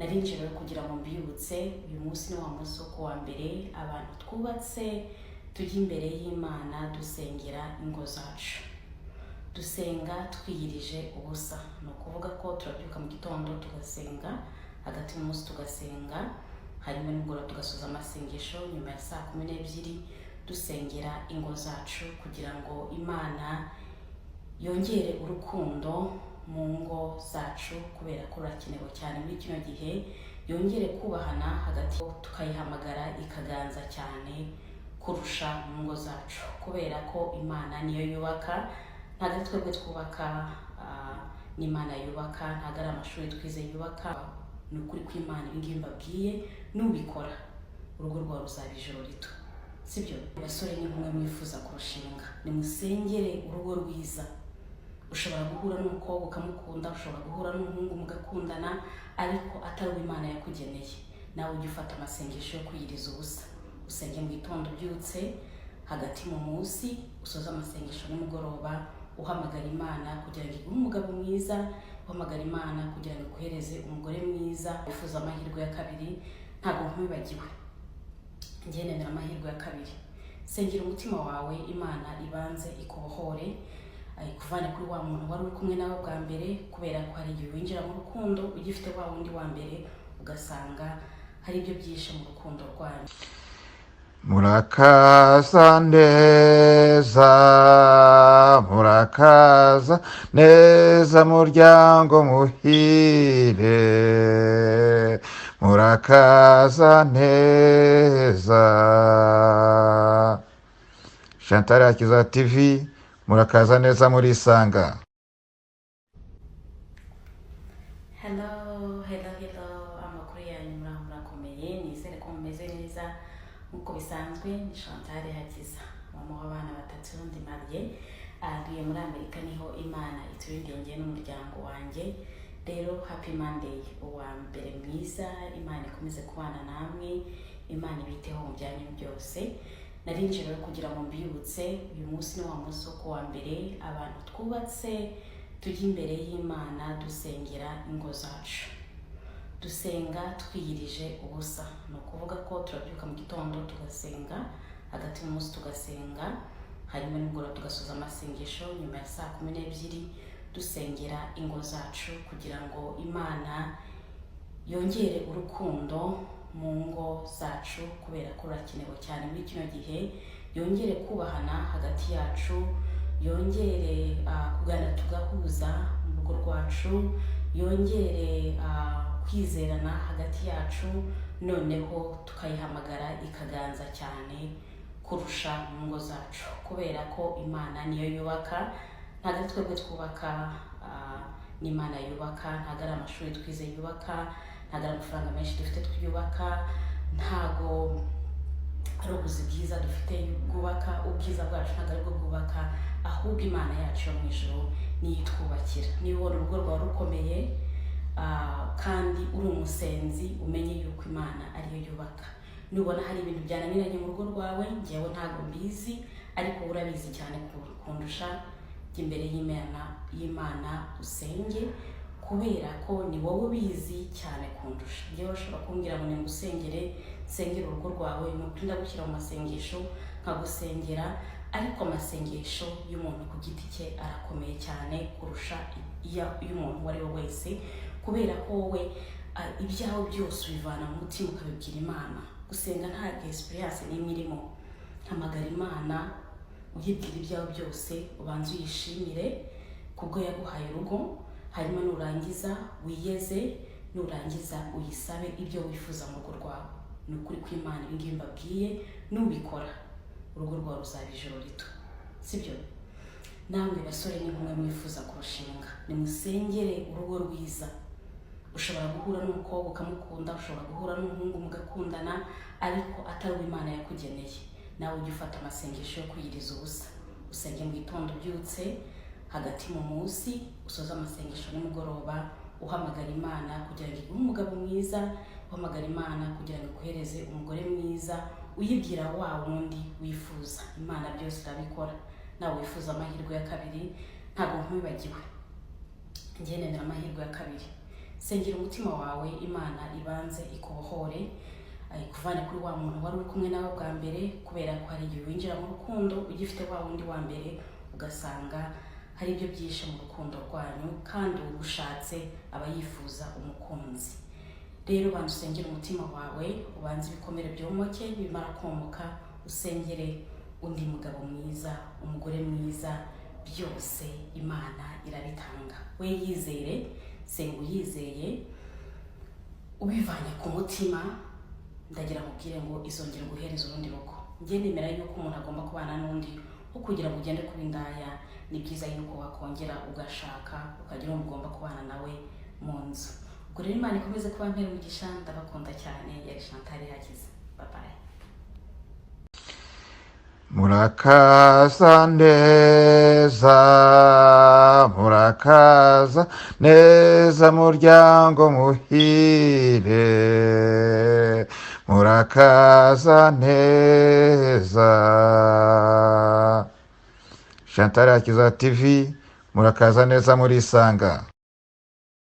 narinjira kugira ngo mbibutse uyu munsi ni wa munsi wo kuwa mbere abantu twubatse tujya imbere y'Imana dusengera ingo zacu, dusenga twiyirije ubusa. Ni ukuvuga ko turabyuka mu gitondo tugasenga, hagati mu munsi tugasenga, hanyuma nimugoroba tugasoza amasengesho nyuma ya saa 12 dusengera ingo zacu kugira ngo Imana yongere urukundo mu ngo zacu, kubera ko rurakenewe cyane muri kino gihe, yongere kubahana hagati, tukayihamagara ikaganza cyane kurusha mu ngo zacu, kubera ko Imana niyo yubaka, ntabwo ari twebwe twubaka, n'Imana yubaka, ntabwo ari amashuri twize yubaka. Ni ukuri kw'Imana ibingibi mbabwiye, nubikora urugo rwawe ruzaba ijuru rito, sibyo? Basore n'inkumi mwifuza kurushinga, nimusengere urugo rwiza. Ushobora guhura n'umukobwa ukamukunda, ushobora guhura n'umuhungu mugakundana, ariko atari Imana yakugeneye. Nawe ujye ufata amasengesho yo kwiyiriza ubusa, usenge mu gitondo ubyutse, hagati mu munsi usoza amasengesho nimugoroba, uhamagara Imana kugira ngo iguhe umugabo mwiza, uhamagara Imana kugira ngo iguhereze umugore mwiza. Wifuza amahirwe ya kabiri, ntabwo nkwibagiwe, njye nemera amahirwe ya kabiri. Sengera umutima wawe Imana ibanze ikubohore, kuvana kuri wa muntu wari uri kumwe nawe bwa mbere, kubera ko hari igihe winjira mu rukundo ugifite wa wundi wa mbere, ugasanga hari ibyo byishe mu rukundo rwanyu. Murakaza neza, murakaza neza muryango muhire, murakaza neza. Chantal Hakiza TV, murakaza neza murisanga. Hello, amakuru yanyu murakomeye, nizere ko mumeze neza. Nkuko bisanzwe ni Chantal Hakiza, mama w'abana batatu, ndi mariye, agiye muri Amerika, niho Imana iturindiriye n'umuryango wanjye. Rero happy Monday, uwa mbere mwiza, Imana ikomeze kubana namwe, Imana ibiteho mu byanyu byose. Narinjira kugira ngo mbibutse uyu munsi ni wa munsi wo kuwa mbere abantu twubatse tujya imbere y'Imana dusengera ingo zacu, dusenga twiyirije ubusa. Ni ukuvuga ko turabyuka mu gitondo tugasenga, hagati mu munsi tugasenga, hanyuma nimugoroba tugasoza amasengesho nyuma ya saa 12 dusengera ingo zacu kugira ngo Imana yongere urukundo mu ngo zacu, kubera ko rurakenewe cyane muri kino gihe, yongere kubahana hagati yacu, yongere kugana tugahuza mu rugo rwacu, yongere kwizerana hagati yacu, noneho tukayihamagara ikaganza cyane kurusha mu ngo zacu, kubera ko Imana niyo yubaka, ntabwo ari twebwe twubaka, n'Imana yubaka, ntabwo ari amashuri twize yubaka, ntabwo ari amafaranga menshi dufite twiyubaka, ntabwo ari ubuzi bwiza dufite bwubaka, ubwiza bwacu ntabwo ari bwo bwubaka, ahubwo Imana yacu yo mu ijuru niyo itwubakira. Niba ubona urugo rwawe rukomeye kandi uri umusenzi, umenye yuko Imana ariyo yubaka. Nubona hari ibintu byananiranye mu rugo rwawe, njyewe ntabwo mbizi, ariko urabizi cyane kundusha, jya imbere y'Imana usenge, kubera ko ni wowe ubizi cyane kundusha. Njyewe ushobora kumbwira ngo ngusengere, nsengera urugo rwawe, nukunda gushyira mu masengesho nkagusengera, ariko amasengesho y'umuntu ku giti cye arakomeye cyane kurusha y'umuntu uwo ari we wese, kubera ko wowe ibyawe byose ubivana mu mutima ukabibwira Imana. Gusenga nta experience n'imwe irimo. Hamagara Imana uyibwira ibyawe byose, ubanze uyishimire kubwo yaguhaye urugo, hanyuma nurangiza wiyeze, nurangiza uyisabe ibyo wifuza mu rugo rwawe. Ni ukuri kw'Imana ibingibi mbabwiye, nubikora urugo rwawe ruzaba ijuru rito, sibyo? Namwe basore n'inkumi mwifuza kurushinga, nimusengere urugo rwiza. Ushobora guhura n'umukobwa ukamukunda, ushobora guhura n'umuhungu mugakundana, ariko atari Imana yakugeneye. Nawe ujye ufata amasengesho yo kwiyiriza ubusa, usenge mu gitondo ubyutse, hagati mu munsi usoza amasengesho nimugoroba, uhamagara Imana kugira ngo iguhe umugabo mwiza, uhamagara Imana kugira ngo iguhereze umugore mwiza, uyibwira wa wundi wifuza. Imana byose irabikora. Nawe wifuza amahirwe ya kabiri, ntabwo nkwibagiwe, njye nemera amahirwe ya kabiri. sengera umutima wawe Imana ibanze ikubohore, kuvana kuri wa muntu wari uri kumwe nawe bwa mbere, kubera ko hari igihe winjira mu rukundo ugifite wa wundi wa mbere ugasanga hari ibyo byishe mu rukundo rwanyu, kandi ugushatse aba yifuza umukunzi. Rero banza usengera umutima wawe, ubanze ibikomere byomoke, bimara komoka usengere undi mugabo mwiza, umugore mwiza, byose Imana irabitanga. We yizere, senga uyizeye, ubivanye ku mutima, ndagira mubwire ngo izongera guhereza urundi rugo. Njye nemera yuko umuntu agomba kubana n'undi, aho kugira ngo ugende kuba indaya. Ni byiza yuko wakongera ugashaka, ukagira uwo mugomba kubana nawe mu nzu. Ubwo rero Imana ikomeze kuba mpera umugisha, ndabakunda cyane. Yari Chantal Hakiza. Bye bye. Murakaza neza, murakaza neza muryango muhire, murakaza neza. Chantal Hakiza TV, murakaza neza murisanga.